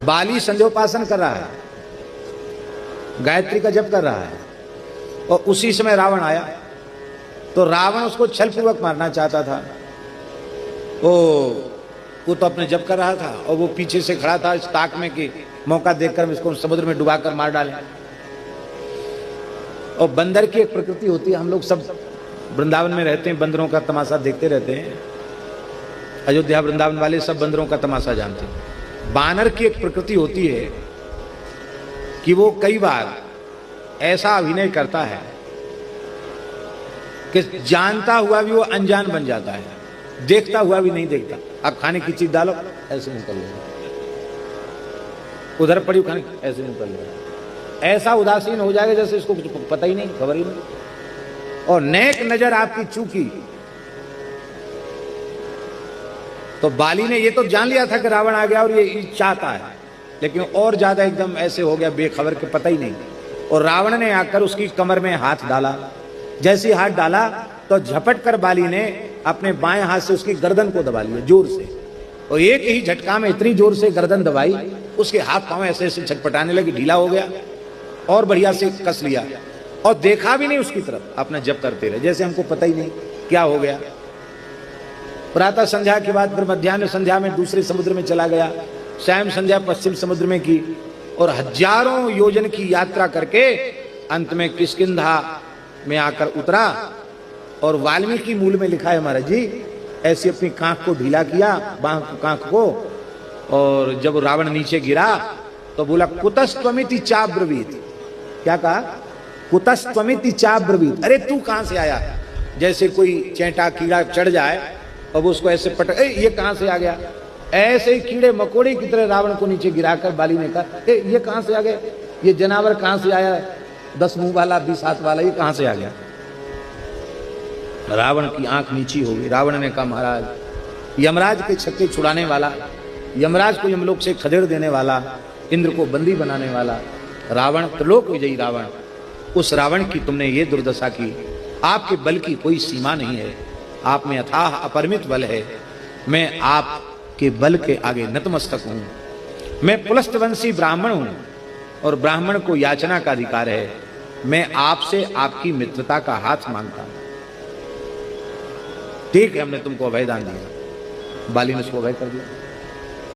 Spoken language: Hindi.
बाली संध्योपासन कर रहा है, गायत्री का जप कर रहा है, और उसी समय रावण आया। तो रावण उसको छल पूर्वक मारना चाहता था। वो तो अपने जप कर रहा था और वो पीछे से खड़ा था इस ताक में कि मौका देखकर इसको समुद्र में डुबाकर मार डालें। और बंदर की एक प्रकृति होती है, हम लोग सब वृंदावन में रहते हैं, बंदरों का तमाशा देखते रहते हैं। अयोध्या वृंदावन वाले सब बंदरों का तमाशा जानते हैं। बानर की एक प्रकृति होती है कि वो कई बार ऐसा अभिनय करता है कि जानता हुआ भी वो अनजान बन जाता है, देखता हुआ भी नहीं देखता। अब खाने की चीज डालो, ऐसे निकल लो, उधर पड़ी खाने, ऐसे निकल लो, ऐसा उदासीन हो जाएगा जैसे इसको कुछ पता ही नहीं, खबर ही नहीं। और नेक नजर आपकी चूकी तो बाली ने ये तो जान लिया था कि रावण आ गया और ये चाहता है, लेकिन और ज्यादा एकदम ऐसे हो गया बेखबर के, पता ही नहीं। और रावण ने आकर उसकी कमर में हाथ डाला। जैसे हाथ डाला तो झपट कर बाली ने अपने बाएं हाथ से उसकी गर्दन को दबा लिया जोर से, और एक ही झटका में इतनी जोर से गर्दन दबाई, उसके हाथ पांव ऐसे ऐसे छटपटाने लगे, ढीला हो गया और बढ़िया से कस लिया। और देखा भी नहीं उसकी तरफ, अपना जप करते रहे जैसे हमको पता ही नहीं क्या हो गया। प्रातः संध्या के बाद फिर मध्याह्न संध्या में दूसरे समुद्र में चला गया, सायं संध्या पश्चिम समुद्र में की, और हजारों योजन की यात्रा करके अंत में किष्किंधा में आकर उतरा। और वाल्मीकि मूल में लिखा है महाराज जी, ऐसे अपनी कांख को ढीला किया, बांह कांख को, और जब रावण नीचे गिरा तो बोला कुतस्त्वमिति चाब्रवीत। क्या कहा? कुतस्त्वमिति चाब्रवीत। अरे तू कहां से आया? जैसे कोई चैंटा कीड़ा चढ़ जाए और वो उसको ऐसे पटक, ये कहां से आ गया? ऐसे ही कीड़े मकोड़े की तरह रावण को नीचे गिराकर बाली ने कहा, ये कहां से आ गए? ये जनावर कहां से आया? 10 मुंह वाला 20 हाथ वाला, ये कहां से आ गया? रावण की आंख नीची हो गई। रावण ने कहा, महाराज, यमराज के छक्के छुड़ाने वाला, यमराज को यमलोक से खदेड़ देने वाला, इंद्र को बंदी बनाने वाला रावण, त्रिलोक विजयी रावण, उस रावण की तुमने ये दुर्दशा की। आपके बल की कोई सीमा नहीं है, आप में अथाह अपरिमित बल है। मैं आपके बल के आगे नतमस्तक हूं। मैं पुलस्तवंशी ब्राह्मण हूं और ब्राह्मण को याचना का अधिकार है। मैं आपसे आपकी मित्रता का हाथ मांगता हूं। ठीक है, हमने तुमको अभय दान दिया। बाली ने उसको अभय कर दिया।